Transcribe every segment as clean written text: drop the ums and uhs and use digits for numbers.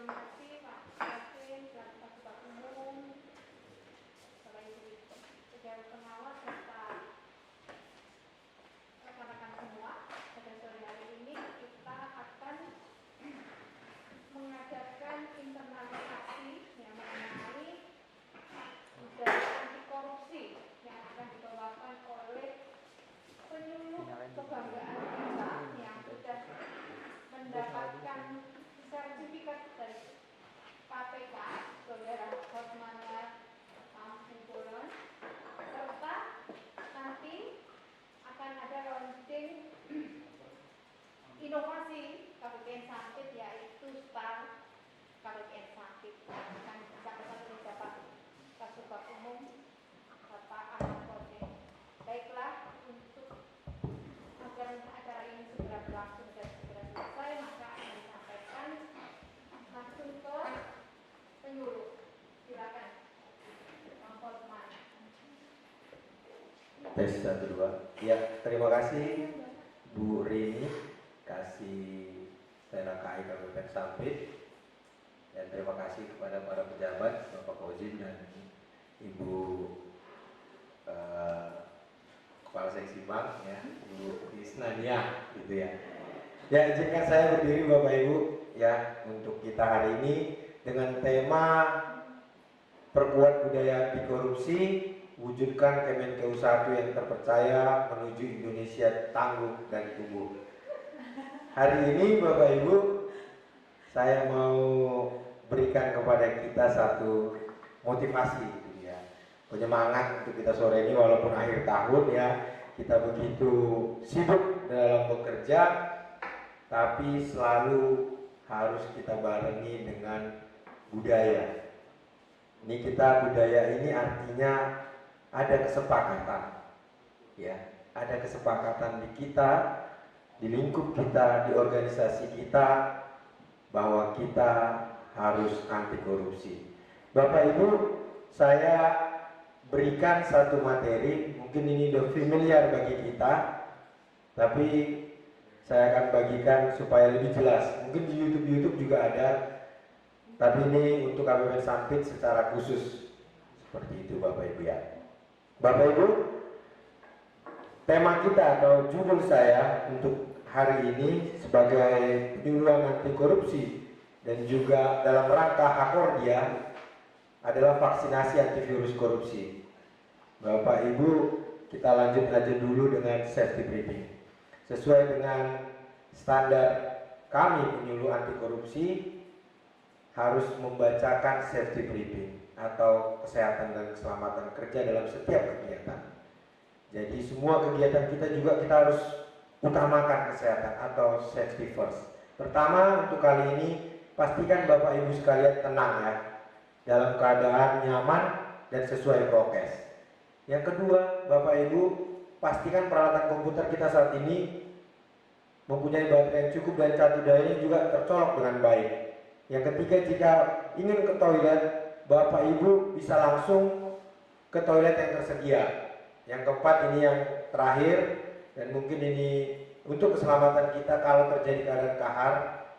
kasih Pak Yasin, Selaku Kasubag Umum, Bapak Ibu Dewan Pengawas serta rekan-rekan semua. Pada sore hari ini kita akan mengadakan internalisasi yang mengenai budaya anti korupsi yang akan dibawakan oleh penyuluh kebanggaan kita yang sudah mendapatkan sertifikat dari KPK, Saudara Hotmana Ampukulon, serta nanti akan ada launching inovasi KPPN Sampit, yaitu STAR KPPN Sampit yang akan disampaikan oleh Bapak Kasubag Umum Bapak Ahmad Kode. Baiklah, untuk agar acara ini segera berlangsung dan segera selesai, maka akan disampaikan langsung ke penyuluh. Silakan, Bang Hotman. Tes 1, 2. Ya, terima kasih Bu Rini kasih saya KAI Kabupaten Sampit, dan terima kasih kepada para pejabat Bapak Kozin dan Ibu Kepala Seksi Bank ya, Ibu Krisnania gitu ya. Ya, izinkan saya berdiri Bapak Ibu ya untuk kita hari ini dengan tema perkuat budaya anti korupsi, wujudkan Kemenkeu 1 yang terpercaya menuju Indonesia tangguh dan tumbuh. Hari ini Bapak Ibu, saya mau berikan kepada kita satu motivasi gitu ya, penyemangat untuk kita sore ini walaupun akhir tahun ya, kita begitu sibuk dalam bekerja, tapi selalu harus kita barengi dengan budaya. Ini kita budaya ini artinya ada kesepakatan, ya, ada kesepakatan di kita, di lingkup kita, di organisasi kita, bahwa kita harus anti korupsi. Bapak Ibu, saya berikan satu materi, mungkin ini udah familiar bagi kita, tapi saya akan bagikan supaya lebih jelas. Mungkin di YouTube juga ada, tapi ini untuk KPPN Sampit secara khusus. Seperti itu Bapak Ibu ya. Bapak Ibu, tema kita atau judul saya untuk hari ini sebagai penyuluhan anti korupsi dan juga dalam rangka Akordia adalah vaksinasi antivirus korupsi. Bapak Ibu, kita lanjut aja dulu dengan safety briefing. Sesuai dengan standar kami penyuluh anti korupsi, harus membacakan safety briefing atau kesehatan dan keselamatan kerja dalam setiap kegiatan. Jadi semua kegiatan kita juga kita harus utamakan kesehatan atau safety first. Pertama, untuk kali ini pastikan Bapak Ibu sekalian tenang ya, dalam keadaan nyaman dan sesuai prokes. Yang kedua, Bapak Ibu pastikan peralatan komputer kita saat ini mempunyai baterai yang cukup dan catu dayanya juga tercolok dengan baik. Yang ketiga, jika ingin ke toilet, Bapak Ibu bisa langsung ke toilet yang tersedia. Yang keempat, ini yang terakhir, dan mungkin ini untuk keselamatan kita kalau terjadi keadaan kahar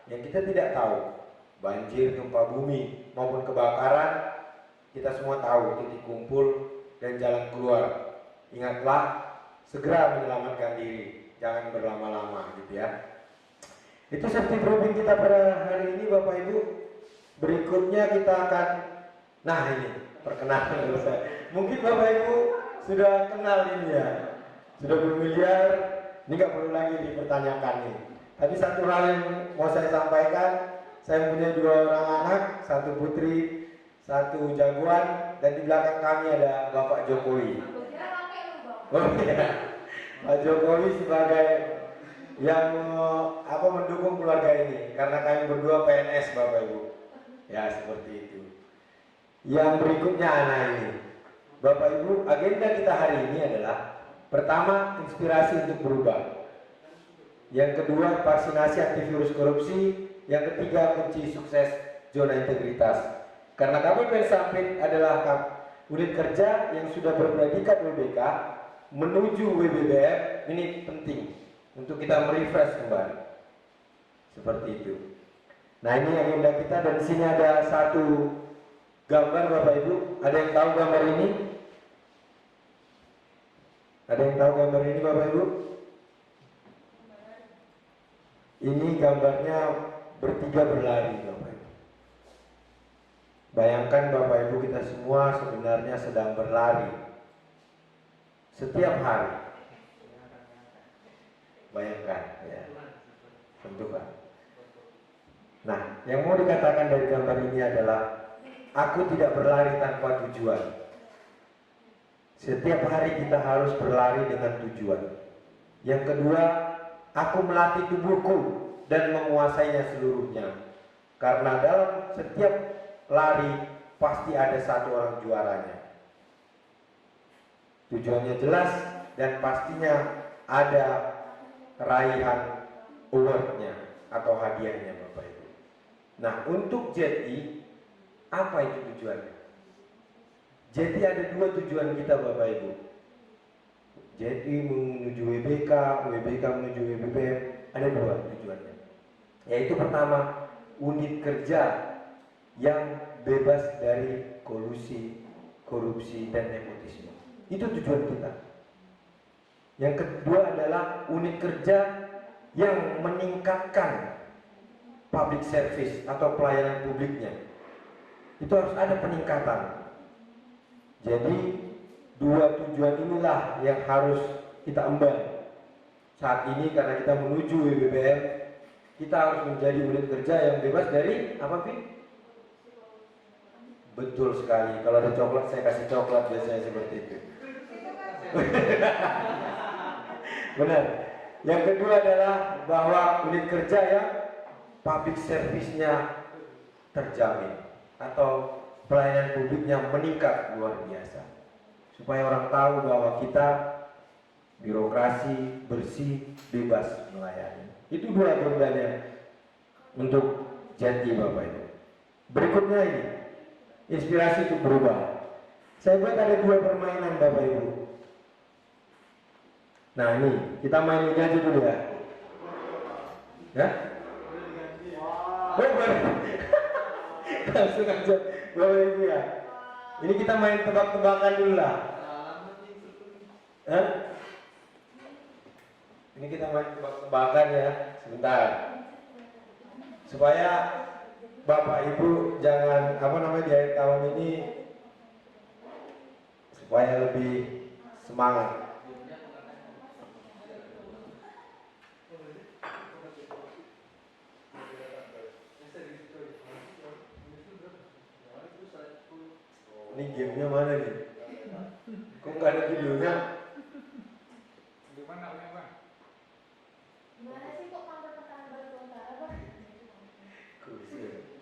yang kita tidak tahu, banjir, gempa bumi, maupun kebakaran, kita semua tahu titik kumpul dan jalan keluar. Ingatlah, segera menyelamatkan diri, jangan berlama-lama gitu ya. Itu safety briefing kita pada hari ini Bapak Ibu. Berikutnya kita akan, nah ini perkenalan dulu saya. Mungkin Bapak Ibu sudah kenal ini ya, sudah bermiliar, ini nggak perlu lagi dipertanyakan nih. Tapi satu hal yang mau saya sampaikan, saya punya 2 orang anak, 1 putri, 1 jagoan, dan di belakang kami ada Bapak Jokowi. Oh iya, Pak Jokowi sebagai yang mendukung keluarga ini, karena kami berdua PNS Bapak Ibu. Ya seperti itu. Yang berikutnya anak ini, Bapak Ibu, agenda kita hari ini adalah pertama, inspirasi untuk berubah. Yang kedua, vaksinasi antivirus korupsi. Yang ketiga, kunci sukses zona integritas. Karena KPPN Sampit adalah unit kerja yang sudah berpredikat WBK menuju WBBM, ini penting untuk kita merefresh kembali. Seperti itu. Nah ini agenda kita dan di sini ada satu gambar Bapak Ibu. Ada yang tahu gambar ini? Ada yang tahu gambar ini Bapak Ibu? Ini gambarnya bertiga berlari Bapak Ibu. Bayangkan Bapak Ibu kita semua sebenarnya sedang berlari setiap hari. Bayangkan ya. Tentu kan. Nah, yang mau dikatakan dari gambar ini adalah aku tidak berlari tanpa tujuan. Setiap hari kita harus berlari dengan tujuan. Yang kedua, aku melatih tubuhku dan menguasainya seluruhnya. Karena dalam setiap lari pasti ada satu orang juaranya. Tujuannya jelas dan pastinya ada raihan awardnya atau hadiahnya Bapak Ibu. Nah, untuk JETI, apa itu tujuannya? JETI ada dua tujuan kita Bapak Ibu. JETI menuju WBK, WBK menuju WBPM, ada dua tujuannya. Yaitu pertama, unit kerja yang bebas dari kolusi, korupsi, dan nepotisme. Itu tujuan kita. Yang kedua adalah unit kerja yang meningkatkan public service atau pelayanan publiknya. Itu harus ada peningkatan. Jadi dua tujuan inilah yang harus kita emban. Saat ini karena kita menuju WBPM, kita harus menjadi unit kerja yang bebas dari apa Pi? Betul sekali. Kalau ada coklat saya kasih coklat, biasanya seperti itu. Benar. Yang kedua adalah bahwa unit kerja yang public service-nya terjamin atau pelayanan publiknya meningkat luar biasa. Supaya orang tahu bahwa kita birokrasi bersih, bebas melayani. Itu dua agendanya untuk JETI Bapak Ibu. Berikutnya ini, inspirasi untuk berubah. Saya buat ada dua permainan Bapak Ibu. Nah ini, kita main ini aja dulu ya. Ya? Oh, boleh. Langsung aja Bapak Ibu ya. Ini kita main tebak-tebakan dulu lah. Hah? Ini kita main tebak-tebakan ya. Sebentar. Supaya Bapak Ibu jangan di akhir tahun ini supaya lebih semangat. Ini gamenya mana nih? Kok nggak ada videonya? Gimana Bang? Gimana sih kok kantor pertahanan baru Utara Bang? Kusir.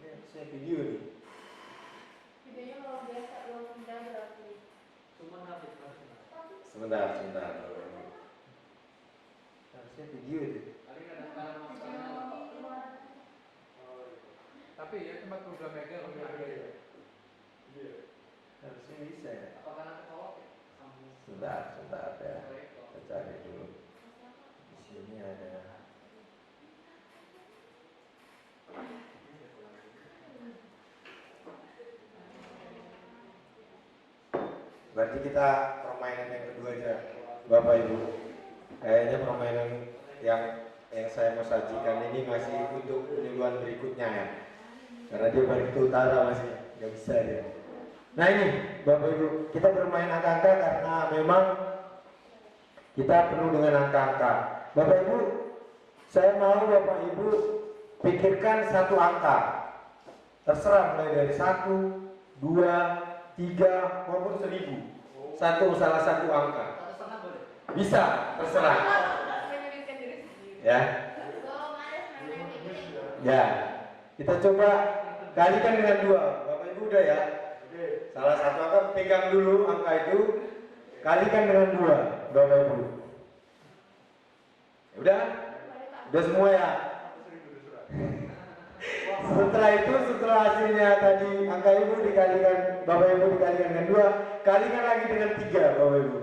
Ini saya video nih. Videonya luar biasa, luar biasa berarti. Sebentar. Harusnya video itu. Tapi ya cuma program mega Harusnya bisa ya. Sebentar ya. Kita cari dulu. Di sini ada. Berarti kita permainan yang kedua aja, Bapak Ibu. Kayaknya permainan yang saya mau sajikan ini masih untuk penyuluhan berikutnya ya. Karena dia balik ke utara masih nggak bisa ya. Nah ini Bapak Ibu, kita bermain angka-angka karena memang kita penuh dengan angka-angka. Bapak Ibu, saya mau Bapak Ibu pikirkan satu angka. Terserah mulai dari 1, 2, 3 maupun 1000. Salah satu angka. Bisa, terserah. Ya. Ya. Kita coba kalikan dengan 2. Bapak Ibu udah ya? Salah satu angka pegang dulu angka itu, kalikan dengan 2, Bapak Ibu. Udah? Udah semua ya? Setelah itu, setelah hasilnya tadi angka Ibu dikalikan, Bapak Ibu dikalikan dengan 2, kalikan lagi dengan 3, Bapak Ibu.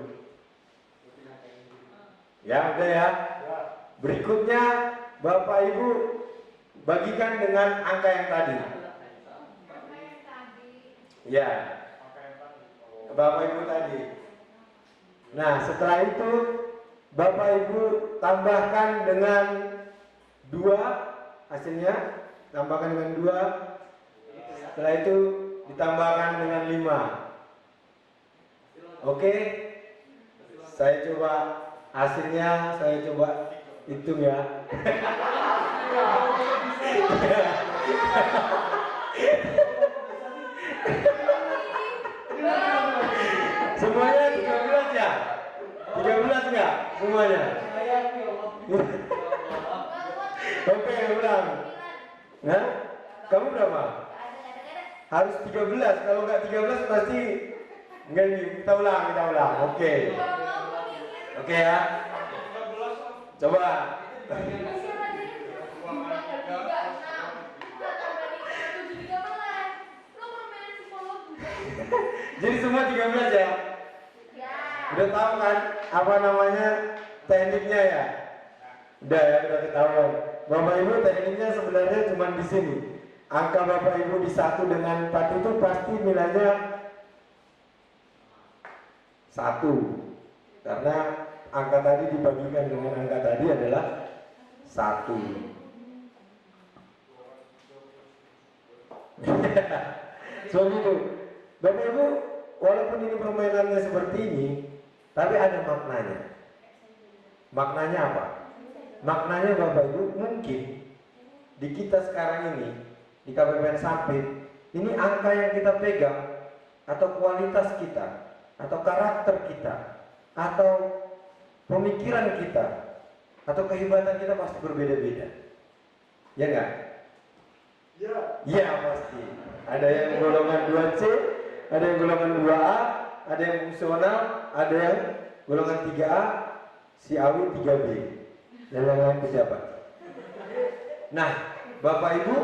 Ya, udah ya. Berikutnya Bapak Ibu bagikan dengan angka yang tadi. Ya, Bapak Ibu tadi. Nah, setelah itu Bapak Ibu tambahkan dengan 2 hasilnya, tambahkan dengan 2. Setelah itu ditambahkan dengan 5. Oke? Saya coba hasilnya, saya coba hitung ya. Semuanya 13 ya? 13 enggak? Semuanya? Oke, ulang. Nah, kamu berapa? Harus 13. Kalau enggak 13 pasti enggak ini. Kita ulang. Oke. Oke ya. Coba. Jadi semua 13 ya? Udah tahu kan apa namanya tekniknya ya? Udah ya, udah ketahuan. Bapak Ibu tekniknya sebenarnya cuma di sini. Angka Bapak Ibu di 1 dengan 4 itu pasti nilainya 1. Karena angka tadi dibagikan dengan angka tadi adalah 1. So gitu. Bapak Ibu, walaupun ini permainannya seperti ini, tapi ada maknanya. Maknanya apa? Maknanya Bapak Ibu, mungkin di kita sekarang ini, di KPPN Sampit, ini angka yang kita pegang, atau kualitas kita, atau karakter kita, atau pemikiran kita, atau kehebatan kita pasti berbeda-beda. Ya enggak? Ya. Ya pasti. Ada yang golongan 2C, ada yang golongan 2A, ada yang fungsional, ada yang golongan 3A, si Awi 3B, dan lain-lain pejabat. Nah, Bapak Ibu,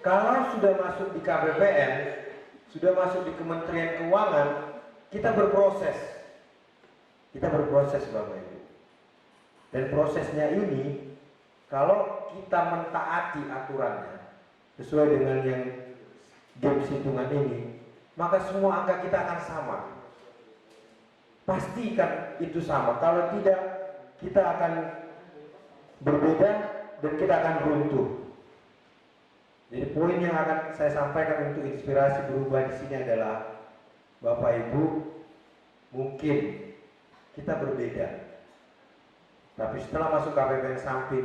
kalau sudah masuk di KPPN, sudah masuk di Kementerian Keuangan, kita berproses. Kita berproses Bapak Ibu. Dan prosesnya ini, kalau kita mentaati aturannya, sesuai dengan yang games hitungan ini, maka semua angka kita akan sama. Pastikan itu sama. Kalau tidak, kita akan berbeda dan kita akan runtuh. Jadi poin yang akan saya sampaikan untuk inspirasi berubah di sini adalah, Bapak Ibu, mungkin kita berbeda, tapi setelah masuk KPPN Sampit,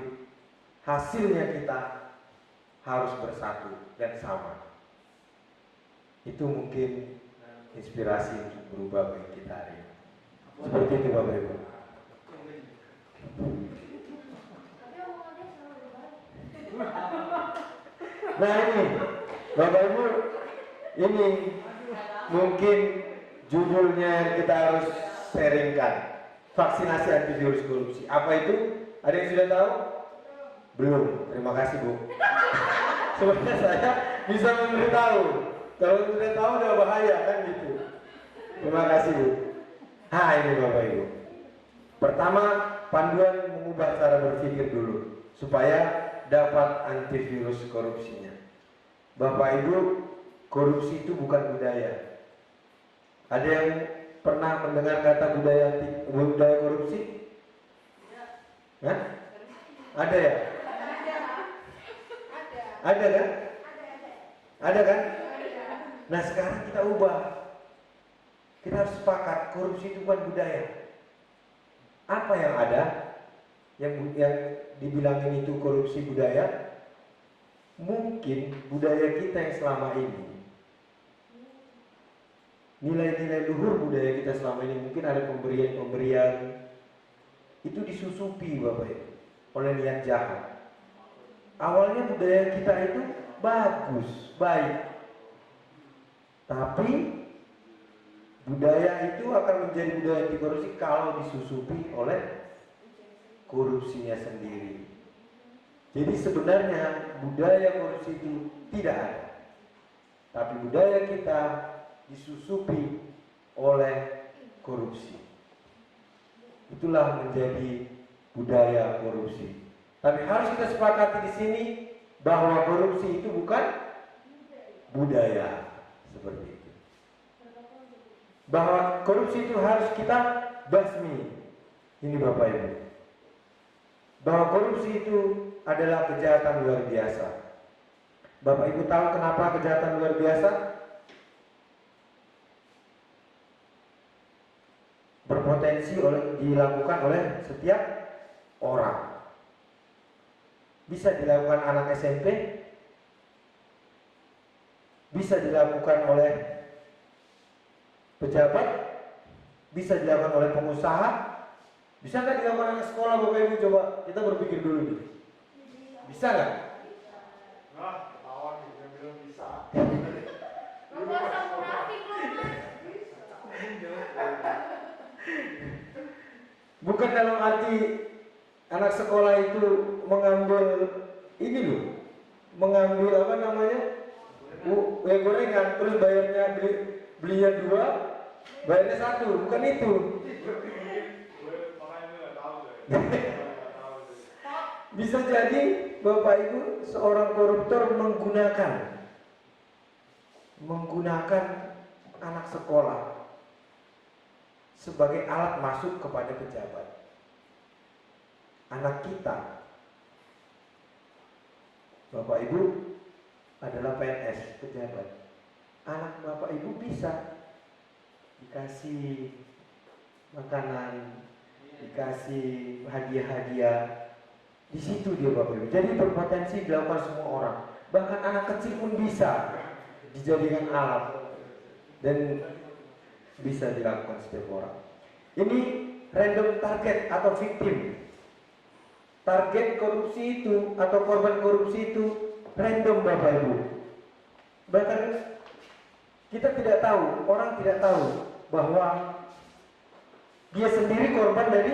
hasilnya kita harus bersatu dan sama. Itu mungkin inspirasi untuk berubah bagi kita hari ini. Seperti itu Bapak Ibu. Nah ini Bapak Ibu, ini mungkin judulnya yang kita harus sharingkan, vaksinasi antivirus korupsi. Apa itu? Ada yang sudah tahu? Belum. Terima kasih Bu. Sebenarnya saya bisa memberitahu. Kalau sudah tahu udah bahaya kan gitu. Terima kasih Bu. Hai ini Bapak Ibu. Pertama, panduan mengubah cara berpikir dulu supaya dapat antivirus korupsinya. Bapak Ibu, korupsi itu bukan budaya. Ada yang pernah mendengar kata budaya korupsi? Hah? Ada ya? Ada kan? Ada kan? Nah sekarang kita ubah. Kita harus sepakat korupsi itu bukan budaya. Apa yang ada yang dibilangin itu korupsi budaya? Mungkin budaya kita yang selama ini, nilai-nilai luhur budaya kita selama ini, mungkin ada pemberian-pemberian itu disusupi Bapak Ibu oleh niat jahat. Awalnya budaya kita itu bagus, baik, tapi budaya itu akan menjadi budaya anti korupsi kalau disusupi oleh korupsinya sendiri. Jadi sebenarnya budaya korupsi itu tidak ada, tapi budaya kita disusupi oleh korupsi. itulah menjadi budaya korupsi. Tapi harus kita sepakati di sini bahwa korupsi itu bukan budaya seperti itu. Bahwa korupsi itu harus kita basmi. Ini Bapak Ibu. Bahwa korupsi itu adalah kejahatan luar biasa. Bapak Ibu tahu kenapa kejahatan luar biasa? Berpotensi dilakukan oleh setiap orang. Bisa dilakukan anak SMP, bisa dilakukan oleh pejabat, bisa dilakukan oleh pengusaha, bisa nggak dilakukan anak sekolah? Bapak Ibu coba kita berpikir dulu nih. Bisa nggak? Nah, lawan yang bilang bisa. Bukan dalam arti anak sekolah itu mengambil ini loh, mengambil apa namanya, gorengan, terus bayarnya belinya 2, bayarnya 1, bukan itu. Bisa jadi Bapak Ibu seorang koruptor menggunakan anak sekolah sebagai alat masuk kepada pejabat. Anak kita, Bapak Ibu adalah PNS, pejabat. Anak Bapak Ibu bisa dikasih makanan, dikasih hadiah-hadiah. Di situ dia Bapak Ibu. Jadi berpotensi dilakukan semua orang. Bahkan anak kecil pun bisa dijadikan alat dan bisa dilakukan setiap orang. Ini random target atau victim. Target korupsi itu atau korban korupsi itu random Bapak Ibu. Bahkan kita tidak tahu, orang tidak tahu bahwa dia sendiri korban dari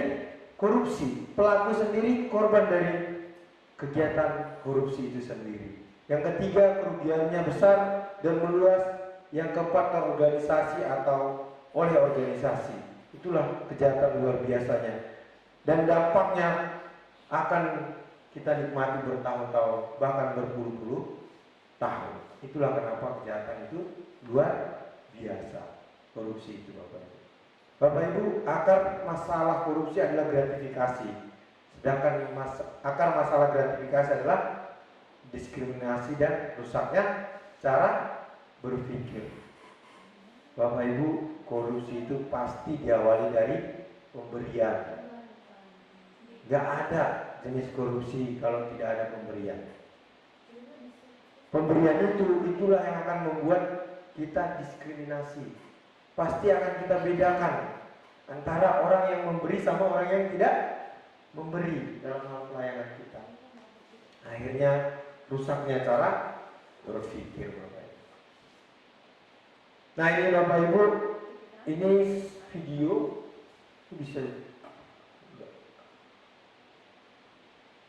korupsi, pelaku sendiri korban dari kegiatan korupsi itu sendiri. Yang ketiga, kerugiannya besar dan meluas. Yang keempat, terorganisasi atau oleh organisasi. Itulah kejahatan luar biasanya. Dan dampaknya akan kita nikmati bertahun-tahun, bahkan berpuluh-puluh tahun. Itulah kenapa kejahatan itu luar biasa. Korupsi itu Bapak Ibu. Bapak Ibu, akar masalah korupsi adalah gratifikasi. Sedangkan akar masalah gratifikasi adalah diskriminasi dan rusaknya cara berpikir. Bapak Ibu, korupsi itu pasti diawali dari pemberian. Gak ada jenis korupsi kalau tidak ada pemberian. Pemberian itulah yang akan membuat kita diskriminasi. Pasti akan kita bedakan antara orang yang memberi sama orang yang tidak memberi dalam hal pelayanan kita. Akhirnya rusaknya cara berpikir Bapak Ibu. Nah ini Bapak Ibu, ini video bisa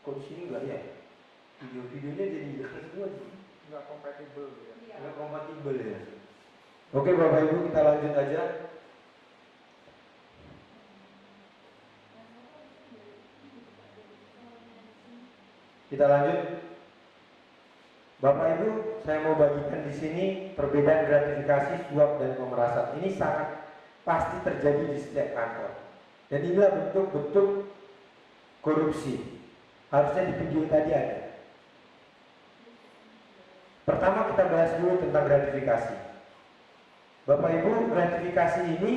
kok di sini enggak ya? Video-videonya jadi jelas semua sih. Nggak kompatibel ya. Enggak kompatibel ya. Oke Bapak Ibu, kita lanjut aja. Kita lanjut. Bapak Ibu, saya mau bagikan di sini perbedaan gratifikasi, suap dan pemerasan. Ini sangat pasti terjadi di setiap kantor. Dan inilah bentuk-bentuk korupsi. Harusnya di video tadi ada. Pertama kita bahas dulu tentang gratifikasi. Bapak Ibu, gratifikasi ini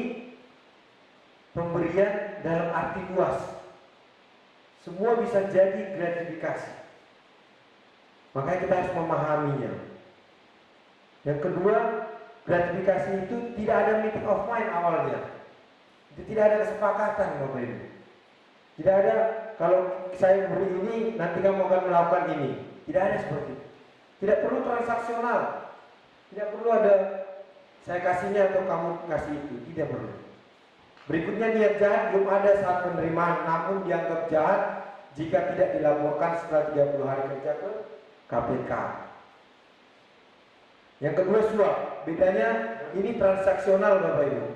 pemberian dalam arti luas. Semua bisa jadi gratifikasi. Makanya kita harus memahaminya. Yang kedua, gratifikasi itu tidak ada meeting of mind awalnya. Itu tidak ada kesepakatan Bapak Ibu. Tidak ada kalau saya beri ini nanti kamu akan melakukan ini. Tidak ada seperti itu. Tidak perlu transaksional. Tidak perlu ada saya kasihnya atau kamu kasih itu. Tidak perlu. Berikutnya, niat jahat belum ada saat penerimaan, namun dianggap jahat jika tidak dilaporkan setelah 30 hari kerja ke KPK. Yang kedua, suap. Bedanya ini transaksional Bapak Ibu.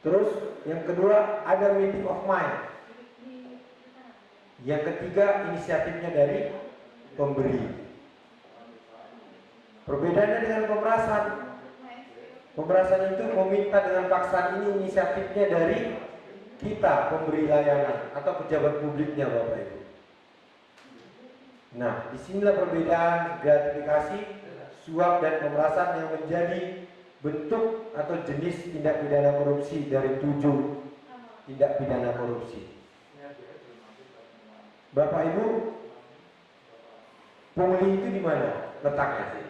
Terus yang kedua ada meeting of mind. Yang ketiga inisiatifnya dari pemberi. Perbedaannya dengan pemerasan. Pemerasan itu meminta dengan paksaan, ini inisiatifnya dari kita pemberi layanan atau pejabat publiknya Bapak Ibu. Nah, disinilah perbedaan gratifikasi, suap dan pemerasan yang menjadi bentuk atau jenis tindak pidana korupsi dari 7 tindak pidana korupsi. Bapak Ibu, pungli itu di mana letaknya?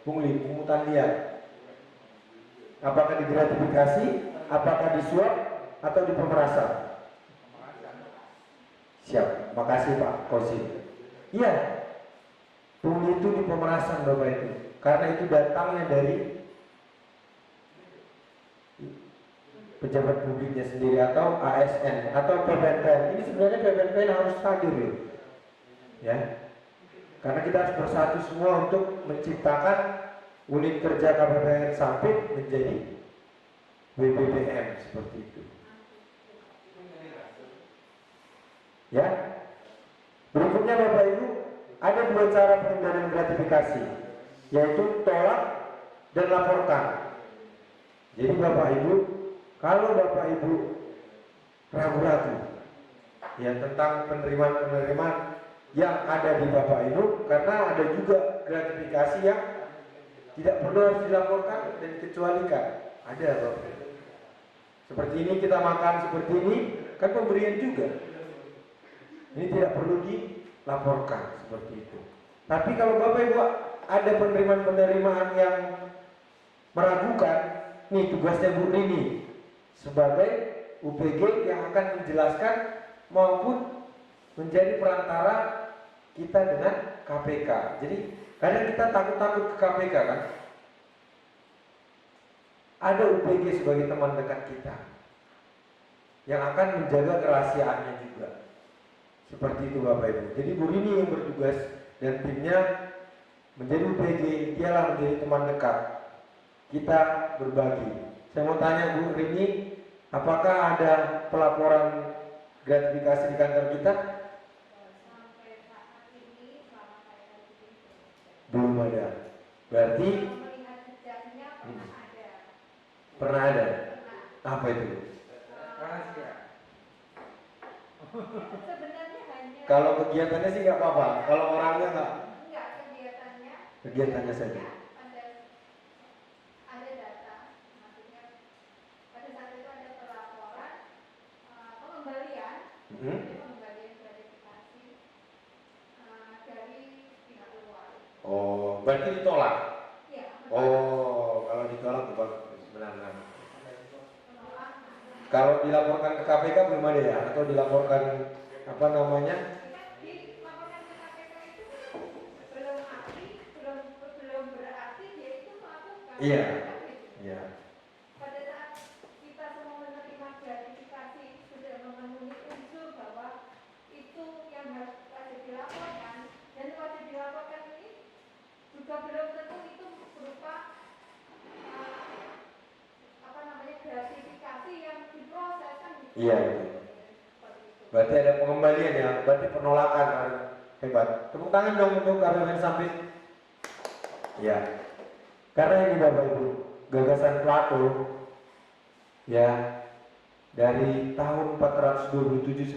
Pungli, pungutan liar. Apakah di gratifikasi, apakah di suap, atau di pemerasan? Siap, makasih Pak Kosi. Iya, pungli itu di pemerasan Bapak Ibu, karena itu datangnya dari pejabat publiknya sendiri atau ASN atau PPNPN. Ini sebenarnya PPNPN harus hadir loh, ya, karena kita harus bersatu semua untuk menciptakan unit kerja KPPN Sampit menjadi WBBM seperti itu. Ya, berikutnya Bapak Ibu ada 2 cara pengendalian gratifikasi, yaitu tolak dan laporkan. Jadi Bapak Ibu, kalau Bapak Ibu ragu-ragu ya tentang penerimaan yang ada di Bapak Ibu, karena ada juga gratifikasi yang tidak perlu harus dilaporkan dan dikecualikan. Ada Bapak Ibu. Seperti ini kita makan seperti ini kan pemberian juga. Ini tidak perlu dilaporkan seperti itu. Tapi kalau Bapak Ibu ada penerimaan yang meragukan, nih tugasnya Bu Rini sebagai UPG yang akan menjelaskan maupun menjadi perantara kita dengan KPK. Jadi kadang kita takut-takut ke KPK kan. Ada UPG sebagai teman dekat kita yang akan menjaga kerahasiaannya juga. Seperti itu Bapak Ibu. Jadi Bu Rini yang bertugas dan timnya menjadi UPG, dialah menjadi teman dekat. Kita berbagi. Saya mau tanya Bu Rini, apakah ada pelaporan gratifikasi di kantor kita? Sampai saat ini selama saya di sini Belum ada. Berarti melihat jejaknya pernah ada. pernah ada. Pernah. Apa itu? Rahasia. Sebenarnya hanya Kalau kegiatannya sih nggak apa-apa. Kalau orangnya nggak. enggak kegiatannya. Kegiatannya saja. Ada data, maksudnya pada saat itu ada pelaporan pengembalian, pengembalian gratifikasi dari pihak luar. Oh, berarti ditolak. Ya, Oh, kalau ditolak bukan benar-benar. penolakan. Kalau dilaporkan ke KPK belum ada ya? Atau dilaporkan apa namanya? Dilaporkan ke KPK itu belum aktif, belum berarti dia itu melakukan. Iya. Iya. Pada saat kita semua menerima gratifikasi sudah memenuhi unsur bahwa itu yang harus wajib dilaporkan, dan wajib dilaporkan ini juga belum tentu itu berupa gratifikasi yang diproses kan gitu. Iya. Seperti itu. Berarti ada pengembalian ya, berarti penolakan. Hebat. Tepuk tangan dong untuk KPPN Sampit. Ya. Karena ini Bapak Ibu, gagasan Plato ya dari tahun 427